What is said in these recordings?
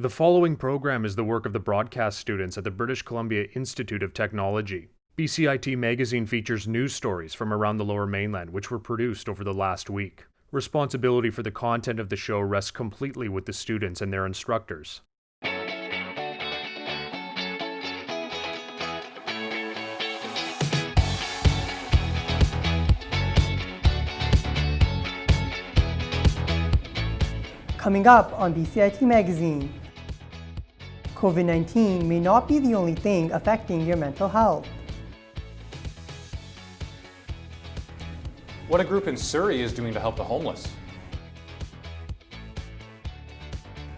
The following program is the work of the broadcast students at the British Columbia Institute of Technology. BCIT magazine features news stories from around the Lower Mainland which were produced over the last week. Responsibility for the content of the show rests completely with the students and their instructors. Coming up on BCIT Magazine, COVID-19 may not be the only thing affecting your mental health. What a group in Surrey is doing to help the homeless.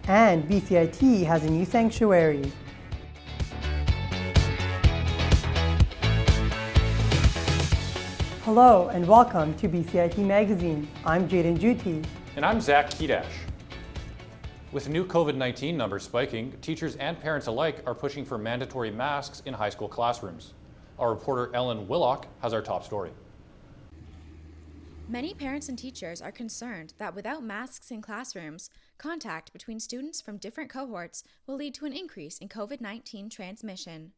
And BCIT has a new sanctuary. Hello and welcome to BCIT Magazine. I'm Jaden Juti. And I'm Zach Kedash. With new COVID-19 numbers spiking, teachers and parents alike are pushing for mandatory masks in high school classrooms. Our reporter Ellen Willock has our top story. Many parents and teachers are concerned that without masks in classrooms, contact between students from different cohorts will lead to an increase in COVID-19 transmission.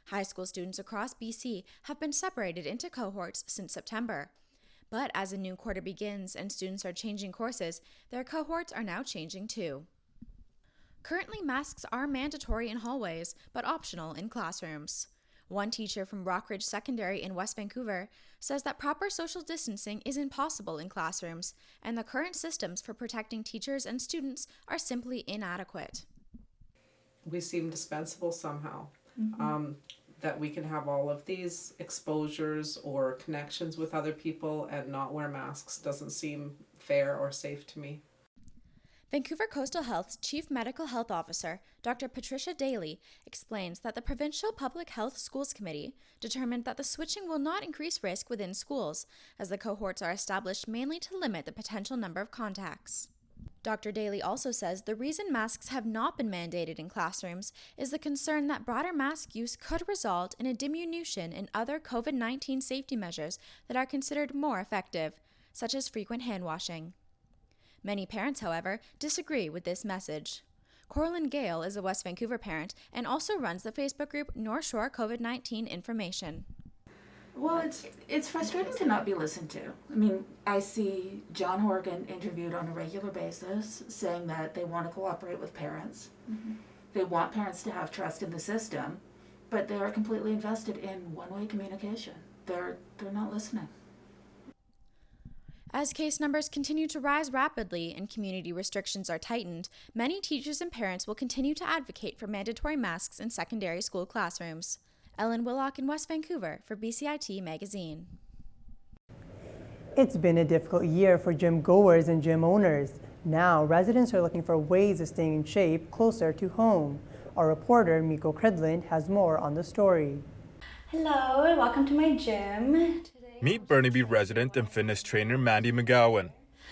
High school students across BC have been separated into cohorts since September. But as a new quarter begins and students are changing courses, their cohorts are now changing too. Currently, masks are mandatory in hallways, but optional in classrooms. One teacher from Rockridge Secondary in West Vancouver says that proper social distancing is impossible in classrooms, and the current systems for protecting teachers and students are simply inadequate. We seem dispensable somehow. That we can have all of these exposures or connections with other people and not wear masks doesn't seem fair or safe to me. Vancouver Coastal Health's Chief Medical Health Officer, Dr. Patricia Daly, explains that the Provincial Public Health Schools Committee determined that the switching will not increase risk within schools, as the cohorts are established mainly to limit the potential number of contacts. Dr. Daly also says the reason masks have not been mandated in classrooms is the concern that broader mask use could result in a diminution in other COVID-19 safety measures that are considered more effective, such as frequent hand washing. Many parents, however, disagree with this message. Corlin Gale is a West Vancouver parent and also runs the Facebook group North Shore COVID-19 Information. Well, it's frustrating to not be listened to. I mean, I see John Horgan interviewed on a regular basis saying that they want to cooperate with parents. They want parents to have trust in the system, but they are completely invested in one-way communication. They're not listening. As case numbers continue to rise rapidly and community restrictions are tightened, many teachers and parents will continue to advocate for mandatory masks in secondary school classrooms. Ellen Willock in West Vancouver for BCIT Magazine. It's been a difficult year for gym goers and gym owners. Now, residents are looking for ways of staying in shape closer to home. Our reporter, Miko Credland, has more on the story. Hello, and welcome to my gym. Meet Burnaby resident and fitness trainer Mandy McGowan.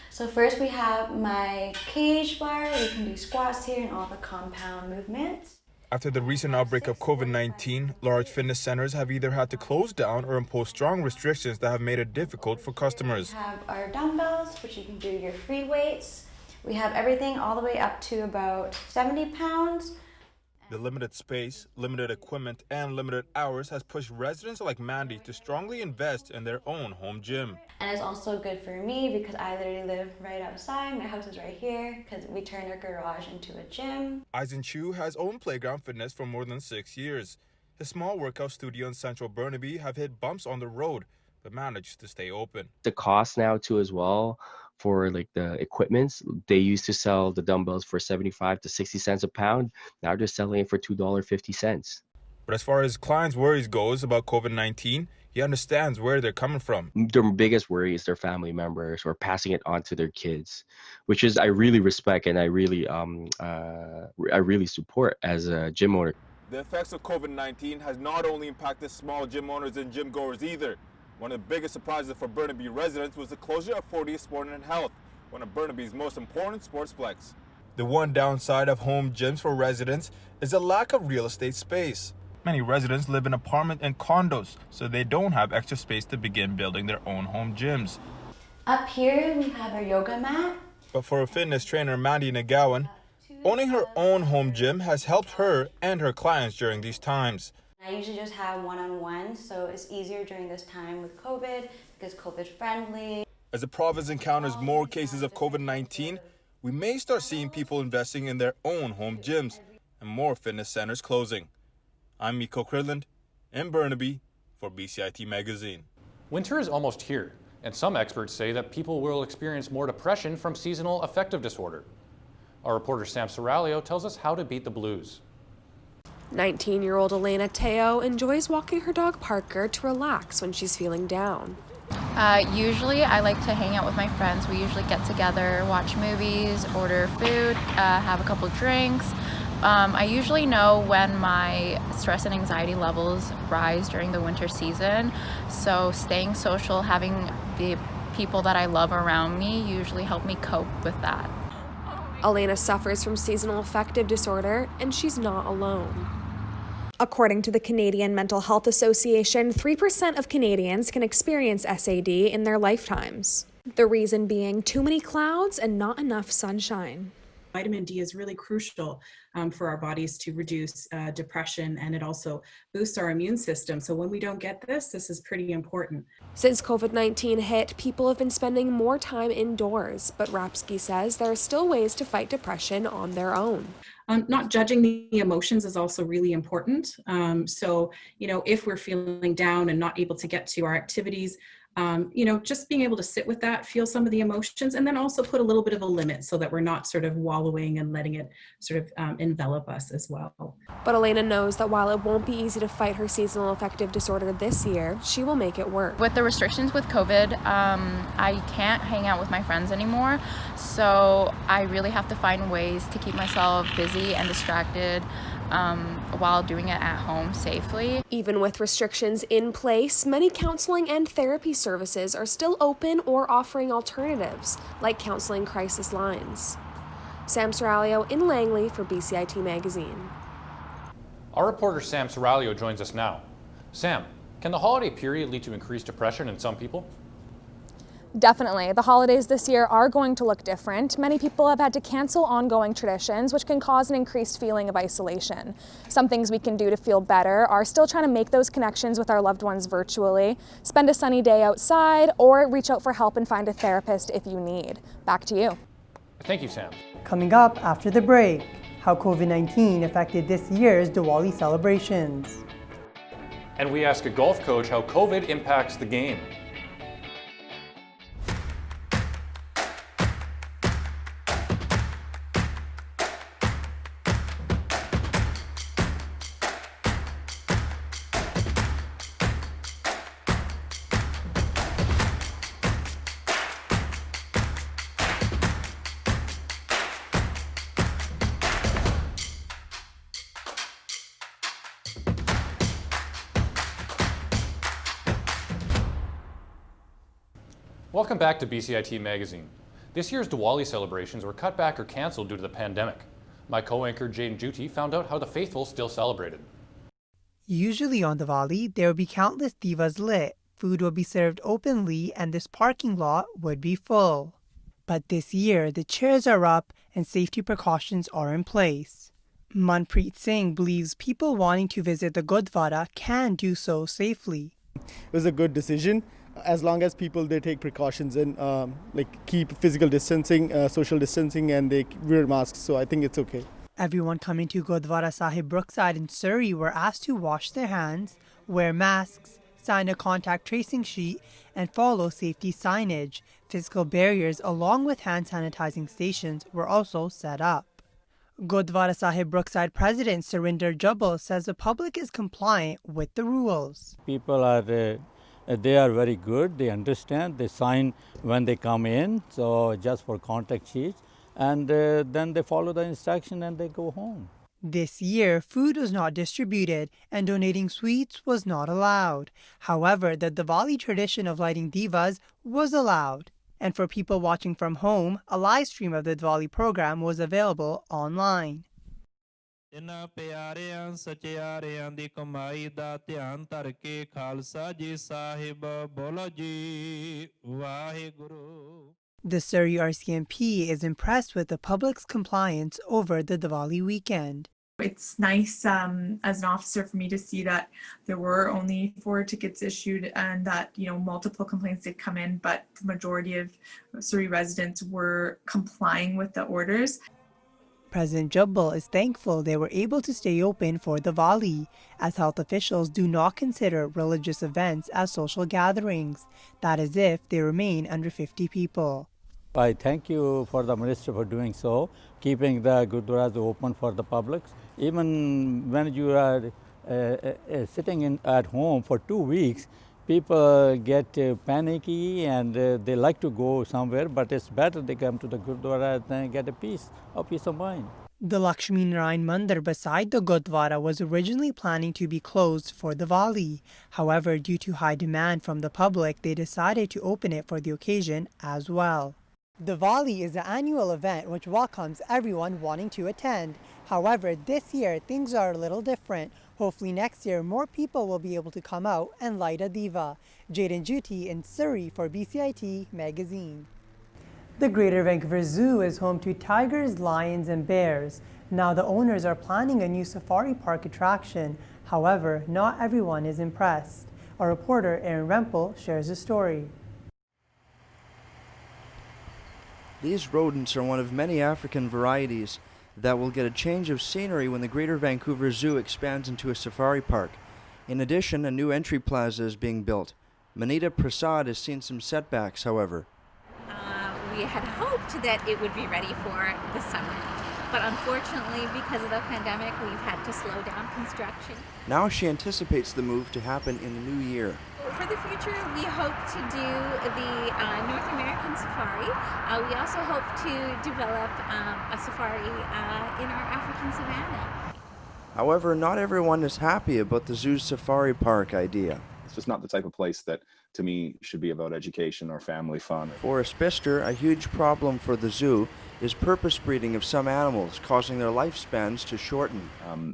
So first we have my cage bar. You can do squats here and all the compound movements. After the recent outbreak of COVID-19, large fitness centers have either had to close down or impose strong restrictions that have made it difficult for customers. We have our dumbbells, which you can do your free weights. We have everything all the way up to about 70 pounds. The limited space, limited equipment, and limited hours has pushed residents like Mandy to strongly invest in their own home gym. And it's also good for me because I literally live right outside. My house is right here because we turned our garage into a gym. Eisen Chu has owned Playground Fitness for more than 6 years. His small workout studio in central Burnaby have hit bumps on the road, but managed to stay open. The cost now too as well for like the equipments. They used to sell the dumbbells for 75 to 60 cents a pound. Now they're selling it for $2.50. But as far as clients' worries goes about COVID-19, he understands where they're coming from. Their biggest worry is their family members or passing it on to their kids, which is I really respect and I really support as a gym owner. The effects of COVID-19 has not only impacted small gym owners and gym goers either. One of the biggest surprises for Burnaby residents was the closure of 40th Sport and Health, one of Burnaby's most important sportsplex. The one downside of home gyms for residents is a lack of real estate space. Many residents live in apartments and condos, so they don't have extra space to begin building their own home gyms. Up here we have our yoga mat. But for a fitness trainer, Mandy McGowan, Owning her own home gym has helped her and her clients during these times. I usually just have one-on-one, so it's easier during this time with COVID because COVID's friendly. As the province encounters more cases of COVID-19, we may start seeing people investing in their own home gyms and more fitness centers closing. I'm Miko Cridland in Burnaby for BCIT Magazine. Winter is almost here, and some experts say that people will experience more depression from seasonal affective disorder. Our reporter Sam Serralio tells us how to beat the blues. 19-year-old Elena Teo enjoys walking her dog Parker to relax when she's feeling down. Usually I like to hang out with my friends. We usually get together, watch movies, order food, have a couple drinks. I usually know when my stress and anxiety levels rise during the winter season, so staying social, having the people that I love around me usually help me cope with that. Elena suffers from seasonal affective disorder, and she's not alone. According to the Canadian Mental Health Association, 3% of Canadians can experience SAD in their lifetimes. The reason being too many clouds and not enough sunshine. Vitamin D is really crucial for our bodies to reduce depression, and it also boosts our immune system. So when we don't get this is pretty important. Since COVID-19 hit, people have been spending more time indoors, but Rapsky says there are still ways to fight depression on their own. Not judging the emotions is also really important. So, if we're feeling down and not able to get to our activities, just being able to sit with that, feel some of the emotions, and then also put a little bit of a limit so that we're not sort of wallowing and letting it sort of envelop us as well. But Elena knows that while it won't be easy to fight her seasonal affective disorder this year, she will make it work. With the restrictions with COVID, I can't hang out with my friends anymore, so I really have to find ways to keep myself busy and distracted while doing it at home safely. Even with restrictions in place, many counseling and therapy services are still open or offering alternatives, like counseling crisis lines. Sam Serralio in Langley for BCIT Magazine. Our reporter Sam Serralio joins us now. Sam, can the holiday period lead to increased depression in some people? Definitely. The holidays this year are going to look different. Many people have had to cancel ongoing traditions, which can cause an increased feeling of isolation. Some things we can do to feel better are still trying to make those connections with our loved ones virtually, spend a sunny day outside, or reach out for help and find a therapist if you need. Back to you. Thank you, Sam. Coming up after the break, how COVID-19 affected this year's Diwali celebrations. And we ask a golf coach how COVID impacts the game. Welcome back to BCIT Magazine. This year's Diwali celebrations were cut back or cancelled due to the pandemic. My co-anchor Jane Juti found out how the faithful still celebrated. Usually on Diwali, there would be countless divas lit, food would be served openly, and this parking lot would be full. But this year, the chairs are up and safety precautions are in place. Manpreet Singh believes people wanting to visit the Gurdwara can do so safely. It was a good decision. As long as people they take precautions and keep physical distancing, social distancing, and they wear masks, so I think it's okay. Everyone coming to Gurdwara Sahib Brookside in Surrey were asked to wash their hands, wear masks, sign a contact tracing sheet, and follow safety signage. Physical barriers along with hand sanitizing stations were also set up. Gurdwara Sahib Brookside President Surinder Jubbal says the public is compliant with the rules. People are they are very good, they understand, they sign when they come in, so just for contact sheets, and then they follow the instruction and they go home. This year, food was not distributed and donating sweets was not allowed. However, the Diwali tradition of lighting divas was allowed. And for people watching from home, a live stream of the Diwali program was available online. ਇਨ੍ਹਾਂ ਪਿਆਰਿਆਂ ਸਚਿਆਰਿਆਂ ਦੀ ਕਮਾਈ ਦਾ ਧਿਆਨ ਧਰ ਕੇ ਖਾਲਸਾ ਜੀ ਸਾਹਿਬ ਬੋਲੋ ਜੀ Waheguru The Surrey RCMP is impressed with the public's compliance over the Diwali weekend. It's nice as an officer for me to see that there were only 4 tickets issued and that, multiple complaints did come in, but the majority of Surrey residents were complying with the orders. President Jubbal is thankful they were able to stay open for Diwali, as health officials do not consider religious events as social gatherings. That is if they remain under 50 people. I thank you for the minister for doing so, keeping the gurdwaras open for the public. Even when you are sitting at home for 2 weeks, people get panicky and they like to go somewhere, but it's better they come to the gurdwara and get a peace of mind. The Lakshmi Narayan Mandir beside the Gurdwara was originally planning to be closed for Diwali. However, due to high demand from the public, they decided to open it for the occasion as well. Diwali is an annual event which welcomes everyone wanting to attend. However, this year things are a little different. Hopefully next year more people will be able to come out and light a diva. Jaden Juti in Surrey for BCIT Magazine. The Greater Vancouver Zoo is home to tigers, lions, and bears. Now the owners are planning a new safari park attraction. However, not everyone is impressed. Our reporter Aaron Rempel shares the story. These rodents are one of many African varieties that will get a change of scenery when the Greater Vancouver Zoo expands into a safari park. In addition, a new entry plaza is being built. Manita Prasad has seen some setbacks, however. We had hoped that it would be ready for the summer, but unfortunately, because of the pandemic, we've had to slow down construction. Now she anticipates the move to happen in the new year. For the future, we hope to do the North American safari. We also hope to develop a safari in our African savanna. However, not everyone is happy about the zoo's safari park idea. It's just not the type of place that, to me, should be about education or family fun. For Spister, a huge problem for the zoo is purpose breeding of some animals, causing their lifespans to shorten.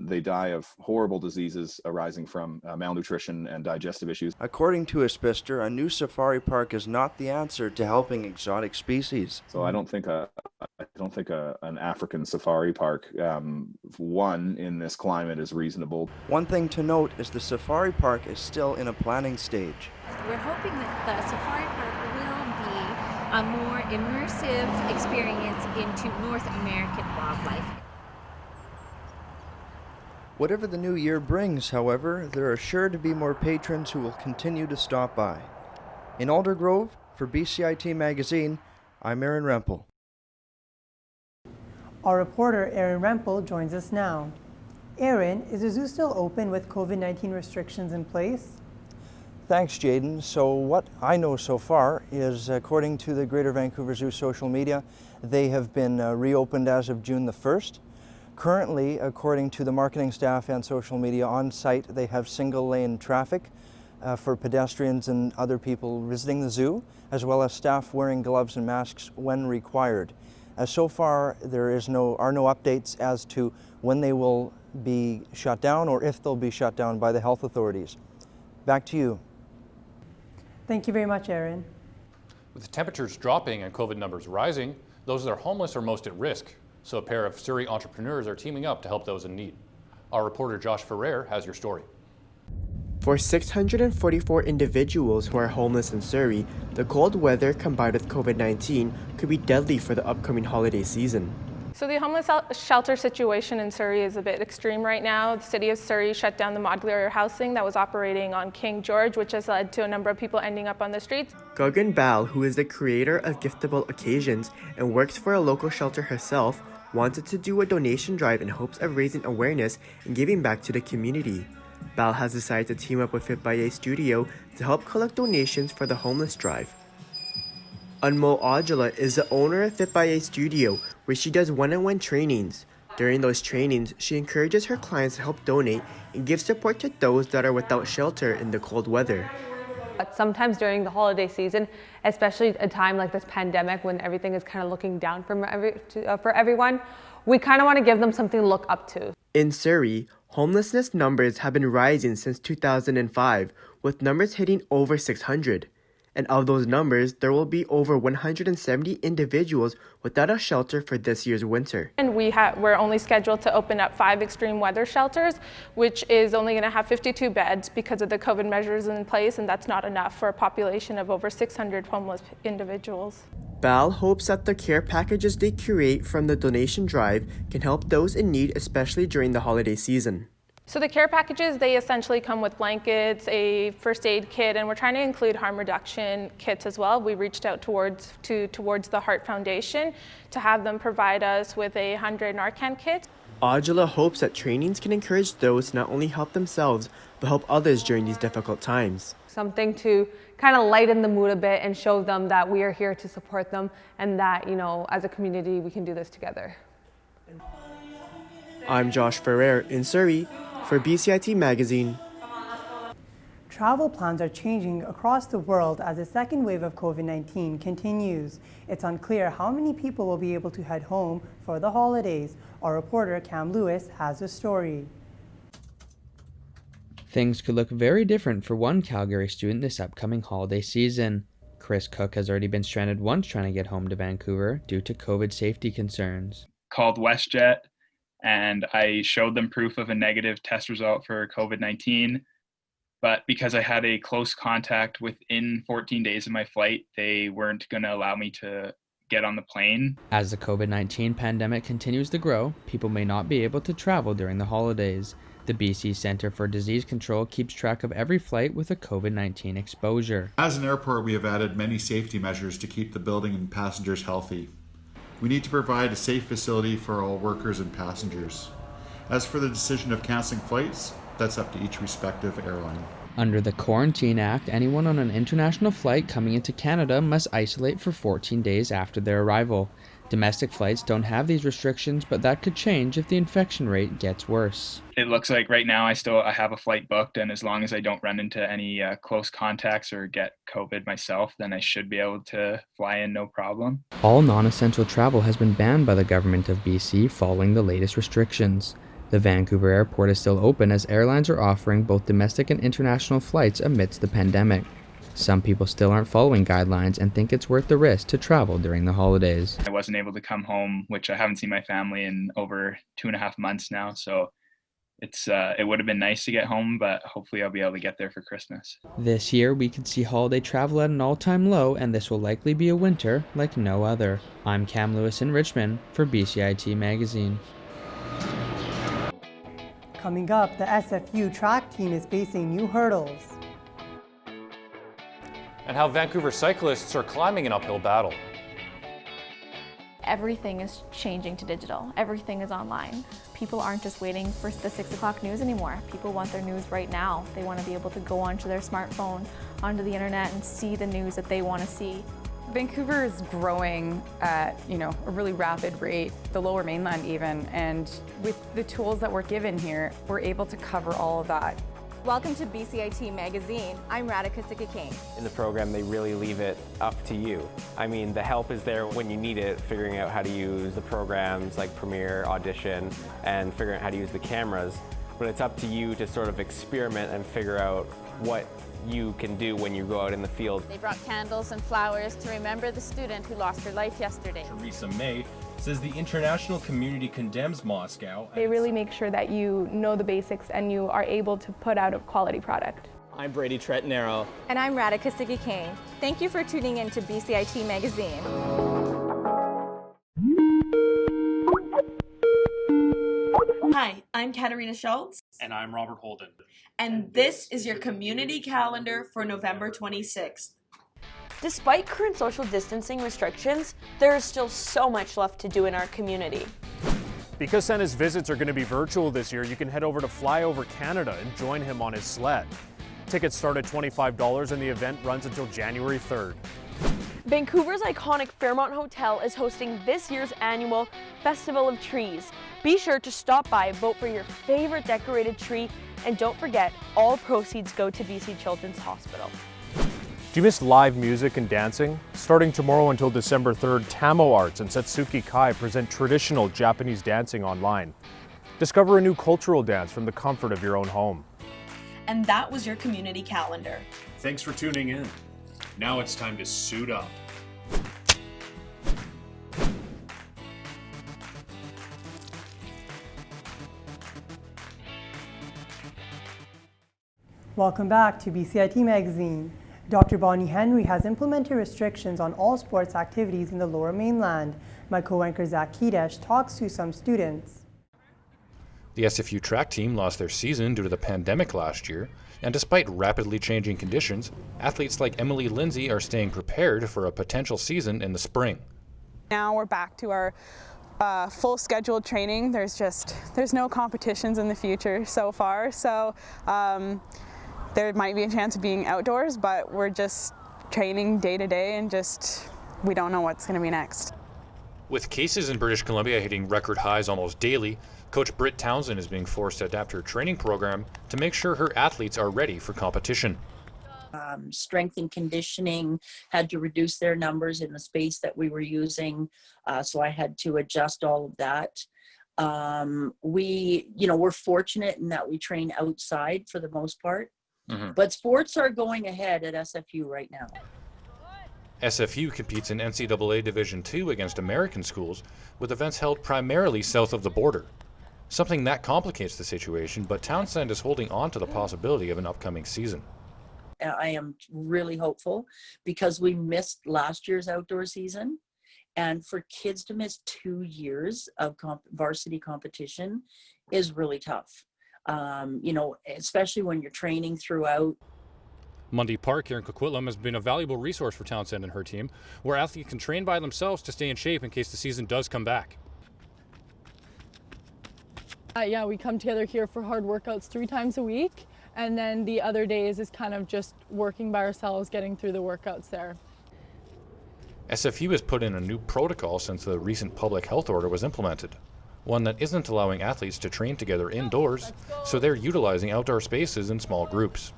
They die of horrible diseases arising from malnutrition and digestive issues. According to Spister, a new safari park is not the answer to helping exotic species. So I don't think an African safari park, one in this climate, is reasonable. One thing to note is the safari park is still in a planning stage. We're hoping that the safari park will be a more immersive experience into North American wildlife. Whatever the new year brings, however, there are sure to be more patrons who will continue to stop by. In Aldergrove, for BCIT Magazine, I'm Aaron Rempel. Our reporter Aaron Rempel joins us now. Aaron, is the zoo still open with COVID-19 restrictions in place? Thanks, Jaden. So what I know so far is, according to the Greater Vancouver Zoo social media, they have been reopened as of June the 1st. Currently, according to the marketing staff and social media on site, they have single-lane traffic for pedestrians and other people visiting the zoo, as well as staff wearing gloves and masks when required. So far, there are no updates as to when they will be shut down or if they'll be shut down by the health authorities. Back to you. Thank you very much, Aaron. With temperatures dropping and COVID numbers rising, those that are homeless are most at risk. So a pair of Surrey entrepreneurs are teaming up to help those in need. Our reporter Josh Ferrer has your story. For 644 individuals who are homeless in Surrey, the cold weather combined with COVID-19 could be deadly for the upcoming holiday season. So the homeless shelter situation in Surrey is a bit extreme right now. The city of Surrey shut down the modular housing that was operating on King George, which has led to a number of people ending up on the streets. Gagan Bal, who is the creator of Giftable Occasions and works for a local shelter herself, wanted to do a donation drive in hopes of raising awareness and giving back to the community. Bal has decided to team up with Fit by A Studio to help collect donations for the homeless drive. Anmol Aujala is the owner of Fit by A Studio, where she does one-on-one trainings. During those trainings, she encourages her clients to help donate and give support to those that are without shelter in the cold weather. But sometimes during the holiday season, especially a time like this pandemic when everything is kind of looking down for everyone, we kind of want to give them something to look up to. In Surrey, homelessness numbers have been rising since 2005, with numbers hitting over 600. And of those numbers, there will be over 170 individuals without a shelter for this year's winter. And we're only scheduled to open up 5 extreme weather shelters, which is only going to have 52 beds because of the COVID measures in place, and that's not enough for a population of over 600 homeless individuals. BAL hopes that the care packages they create from the donation drive can help those in need, especially during the holiday season. So the care packages, they essentially come with blankets, a first aid kit, and we're trying to include harm reduction kits as well. We reached out towards the Heart Foundation to have them provide us with a 100 Narcan kits. Aujala hopes that trainings can encourage those to not only help themselves, but help others during these difficult times. Something to kind of lighten the mood a bit and show them that we are here to support them and that, as a community, we can do this together. I'm Josh Ferrer in Surrey for BCIT Magazine. Travel plans are changing across the world as the second wave of COVID-19 continues. It's unclear how many people will be able to head home for the holidays. Our reporter Cam Lewis has a story. Things could look very different for one Calgary student this upcoming holiday season. Chris Cook has already been stranded once trying to get home to Vancouver due to COVID safety concerns. Called WestJet, and I showed them proof of a negative test result for COVID-19. But because I had a close contact within 14 days of my flight, they weren't going to allow me to get on the plane. As the COVID-19 pandemic continues to grow, people may not be able to travel during the holidays. The BC Centre for Disease Control keeps track of every flight with a COVID-19 exposure. As an airport, we have added many safety measures to keep the building and passengers healthy. We need to provide a safe facility for all workers and passengers. As for the decision of canceling flights, that's up to each respective airline. Under the Quarantine Act, anyone on an international flight coming into Canada must isolate for 14 days after their arrival. Domestic flights don't have these restrictions, but that could change if the infection rate gets worse. It looks like right now I have a flight booked, and as long as I don't run into any close contacts or get COVID myself, then I should be able to fly in no problem. All non-essential travel has been banned by the government of BC following the latest restrictions. The Vancouver airport is still open as airlines are offering both domestic and international flights amidst the pandemic. Some people still aren't following guidelines and think it's worth the risk to travel during the holidays. I wasn't able to come home, which I haven't seen my family in over 2.5 months now, so it would have been nice to get home, but hopefully I'll be able to get there for Christmas. This year we could see holiday travel at an all-time low, and this will likely be a winter like no other. I'm Cam Lewis in Richmond for BCIT Magazine. Coming up, the SFU track team is facing new hurdles. And how Vancouver cyclists are climbing an uphill battle. Everything is changing to digital. Everything is online. People aren't just waiting for the 6 o'clock news anymore. People want their news right now. They want to be able to go onto their smartphone, onto the internet, and see the news that they want to see. Vancouver is growing at a really rapid rate, the Lower Mainland even, and with the tools that we're given here, we're able to cover all of that. Welcome to BCIT Magazine. I'm Radhika Sikakane. In the program, they really leave it up to you. I mean, the help is there when you need it, figuring out how to use the programs like Premiere, Audition, and figuring out how to use the cameras. But it's up to you to sort of experiment and figure out what you can do when you go out in the field. They brought candles and flowers to remember the student who lost her life yesterday. Theresa May says the international community condemns Moscow. They really make sure that you know the basics and you are able to put out a quality product. I'm Brady Tretnero. And I'm Radhika Sikakane. Thank you for tuning in to BCIT Magazine. Hi, I'm Katarina Schultz. And I'm Robert Holden. And this is your community calendar for November 26th. Despite current social distancing restrictions, there is still so much left to do in our community. Because Santa's visits are going to be virtual this year, you can head over to Flyover Canada and join him on his sled. Tickets start at $25 and the event runs until January 3rd. Vancouver's iconic Fairmont Hotel is hosting this year's annual Festival of Trees. Be sure to stop by, vote for your favorite decorated tree, and don't forget, all proceeds go to BC Children's Hospital. Do you miss live music and dancing? Starting tomorrow until December 3rd, Tamo Arts and Satsuki Kai present traditional Japanese dancing online. Discover a new cultural dance from the comfort of your own home. And that was your community calendar. Thanks for tuning in. Now it's time to suit up. Welcome back to BCIT Magazine. Dr. Bonnie Henry has implemented restrictions on all sports activities in the Lower Mainland. My co-anchor Zach Kidesh talks to some students. The SFU track team lost their season due to the pandemic last year, and despite rapidly changing conditions, athletes like Emily Lindsay are staying prepared for a potential season in the spring. Now we're back to our full scheduled training. There's no competitions in the future so far, so there might be a chance of being outdoors, but we're just training day to day and we don't know what's going to be next. With cases in British Columbia hitting record highs almost daily, Coach Britt Townsend is being forced to adapt her training program to make sure her athletes are ready for competition. Strength and conditioning had to reduce their numbers in the space that we were using, so I had to adjust all of that. We're fortunate in that we train outside for the most part. But sports are going ahead at SFU right now. SFU competes in NCAA Division II against American schools, with events held primarily south of the border. Something that complicates the situation, but Townsend is holding on to the possibility of an upcoming season. I am really hopeful because we missed last year's outdoor season, and for kids to miss 2 years of varsity competition is really tough. Especially when you're training throughout. Mundy Park here in Coquitlam has been a valuable resource for Townsend and her team, where athletes can train by themselves to stay in shape in case the season does come back. We come together here for hard workouts 3 times a week, and then the other days is kind of just working by ourselves, getting through the workouts there. SFU has put in a new protocol since the recent public health order was implemented. One that isn't allowing athletes to train together indoors, so they're utilizing outdoor spaces in small groups.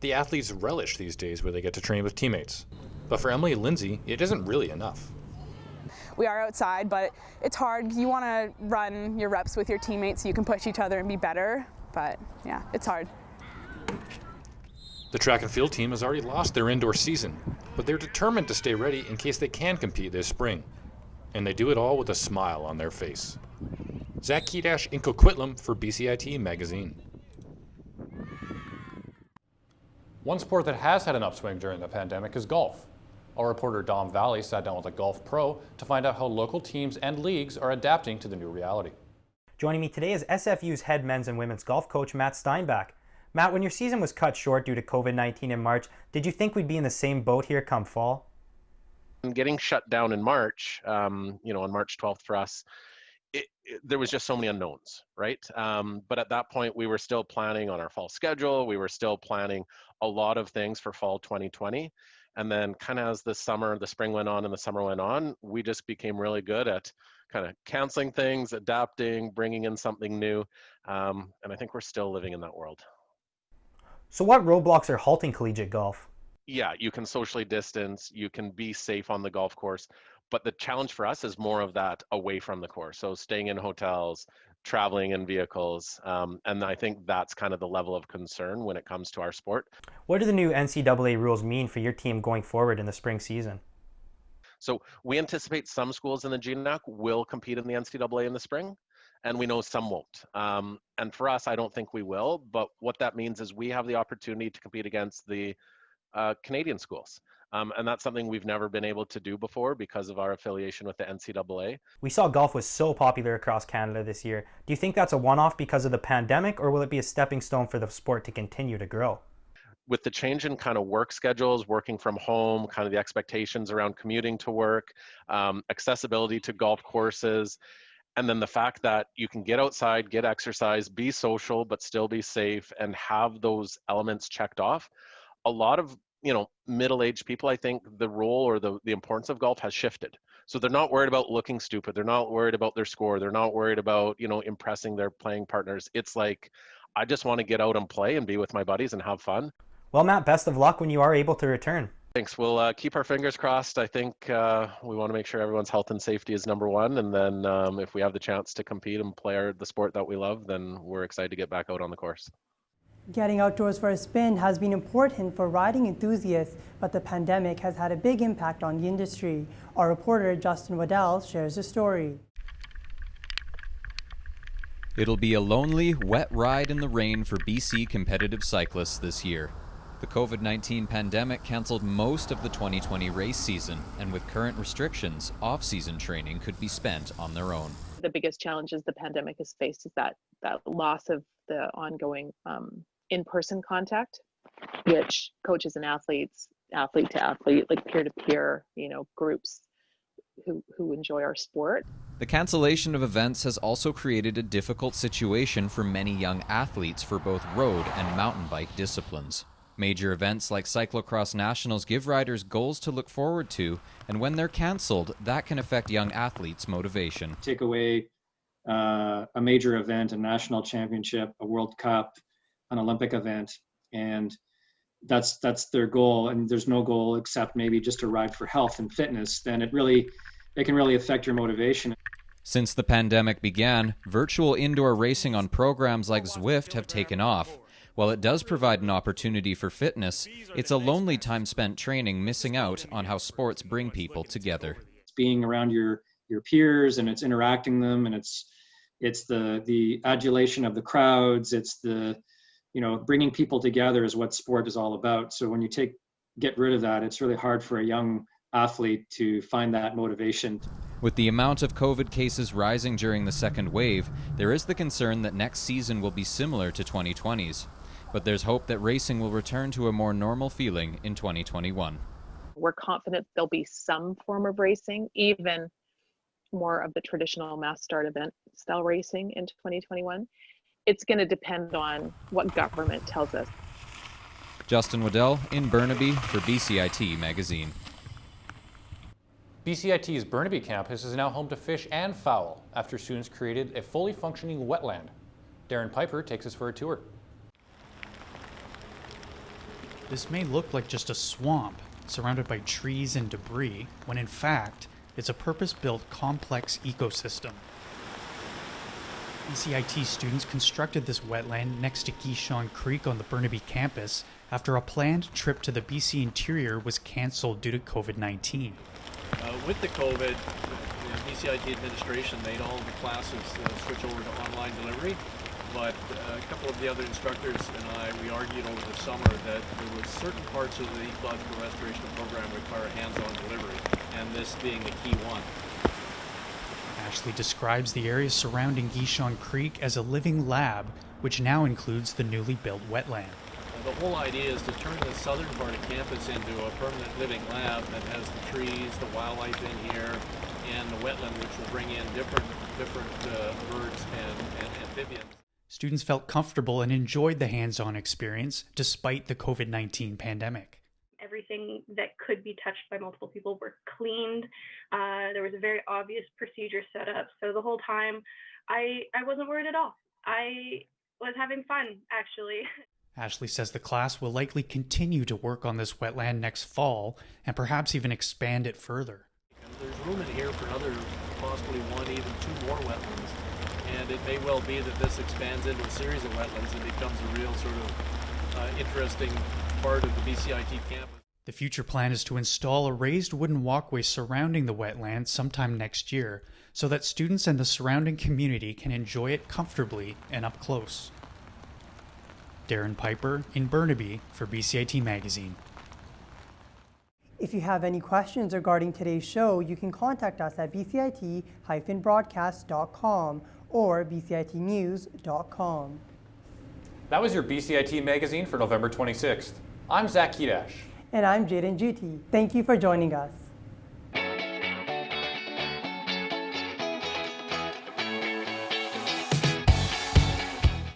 The athletes relish these days where they get to train with teammates. But for Emily Lindsay, it isn't really enough. We are outside, but it's hard. You want to run your reps with your teammates so you can push each other and be better, but yeah, it's hard. The track and field team has already lost their indoor season, but they're determined to stay ready in case they can compete this spring. And they do it all with a smile on their face. Zach Kidash in Coquitlam for BCIT Magazine. One sport that has had an upswing during the pandemic is golf. Our reporter Dom Valley sat down with a golf pro to find out how local teams and leagues are adapting to the new reality. Joining me today is SFU's head men's and women's golf coach, Matt Steinbach. Matt, when your season was cut short due to COVID-19 in March, did you think we'd be in the same boat here come fall? Getting shut down in March, on March 12th for us, there was just so many unknowns, right? But at that point, we were still planning on our fall schedule. We were still planning a lot of things for fall 2020. And then kind of as the spring went on and the summer went on, we just became really good at kind of canceling things, adapting, bringing in something new. And I think we're still living in that world. So what roadblocks are halting collegiate golf? Yeah, you can socially distance, you can be safe on the golf course, but the challenge for us is more of that away from the course. So staying in hotels, traveling in vehicles, and I think that's kind of the level of concern when it comes to our sport. What do the new NCAA rules mean for your team going forward in the spring season? So we anticipate some schools in the GNAC will compete in the NCAA in the spring, and we know some won't. And for us, I don't think we will, but what that means is we have the opportunity to compete against the Canadian schools. And that's something we've never been able to do before because of our affiliation with the NCAA. We saw golf was so popular across Canada this year. Do you think that's a one-off because of the pandemic, or will it be a stepping stone for the sport to continue to grow? With the change in kind of work schedules, working from home, kind of the expectations around commuting to work, accessibility to golf courses, and then the fact that you can get outside, get exercise, be social, but still be safe and have those elements checked off. A lot of middle-aged people, I think the role or the importance of golf has shifted. So they're not worried about looking stupid. They're not worried about their score. They're not worried about, impressing their playing partners. It's like, I just want to get out and play and be with my buddies and have fun. Well, Matt, best of luck when you are able to return. Thanks. We'll keep our fingers crossed. I think we want to make sure everyone's health and safety is number one. And then if we have the chance to compete and play the sport that we love, then we're excited to get back out on the course. Getting outdoors for a spin has been important for riding enthusiasts, but the pandemic has had a big impact on the industry. Our reporter Justin Waddell shares the story. It'll be a lonely, wet ride in the rain for BC competitive cyclists this year. The COVID-19 pandemic canceled most of the 2020 race season, and with current restrictions, off-season training could be spent on their own. The biggest challenges the pandemic has faced is that loss of the ongoing in-person contact, which coaches and athletes, athlete to athlete, like peer-to-peer, groups who enjoy our sport. The cancellation of events has also created a difficult situation for many young athletes for both road and mountain bike disciplines. Major events like Cyclocross Nationals give riders goals to look forward to, and when they're canceled, that can affect young athletes' motivation. Take away a major event, a national championship, a World Cup, an Olympic event, and that's their goal, and there's no goal except maybe just to ride for health and fitness, then it can really affect your motivation. Since the pandemic began, virtual indoor racing on programs like Zwift have taken off. While it does provide an opportunity for fitness, it's a lonely time spent training, missing out on how sports bring people together. It's being around your peers, and it's interacting them, and it's the adulation of the crowds, it's the bringing people together is what sport is all about. So when you get rid of that, it's really hard for a young athlete to find that motivation. With the amount of COVID cases rising during the second wave, there is the concern that next season will be similar to 2020's. But there's hope that racing will return to a more normal feeling in 2021. We're confident there'll be some form of racing, even more of the traditional mass start event style racing in 2021. It's going to depend on what government tells us. Justin Waddell in Burnaby for BCIT Magazine. BCIT's Burnaby campus is now home to fish and fowl after students created a fully functioning wetland. Darren Piper takes us for a tour. This may look like just a swamp surrounded by trees and debris, when in fact, it's a purpose-built complex ecosystem. BCIT students constructed this wetland next to Gishon Creek on the Burnaby campus after a planned trip to the BC interior was cancelled due to COVID-19. With the COVID, the BCIT administration made all of the classes switch over to online delivery, but a couple of the other instructors and we argued over the summer that there were certain parts of the ecological restoration program require hands-on delivery, and this being the key one. Ashley describes the area surrounding Gishon Creek as a living lab, which now includes the newly built wetland. The whole idea is to turn the southern part of campus into a permanent living lab that has the trees, the wildlife in here, and the wetland, which will bring in different birds and amphibians. Students felt comfortable and enjoyed the hands-on experience despite the COVID-19 pandemic. Everything that could be touched by multiple people were cleaned. There was a very obvious procedure set up. So the whole time, I wasn't worried at all. I was having fun, actually. Ashley says the class will likely continue to work on this wetland next fall and perhaps even expand it further. There's room in here for another, possibly one, even two more wetlands. And it may well be that this expands into a series of wetlands and becomes a real sort of interesting part of the BCIT campus. The future plan is to install a raised wooden walkway surrounding the wetland sometime next year so that students and the surrounding community can enjoy it comfortably and up close. Darren Piper in Burnaby for BCIT Magazine. If you have any questions regarding today's show, you can contact us at bcit-broadcast.com or bcitnews.com. That was your BCIT Magazine for November 26th. I'm Zach Kedash. And I'm Jaden Juti. Thank you for joining us.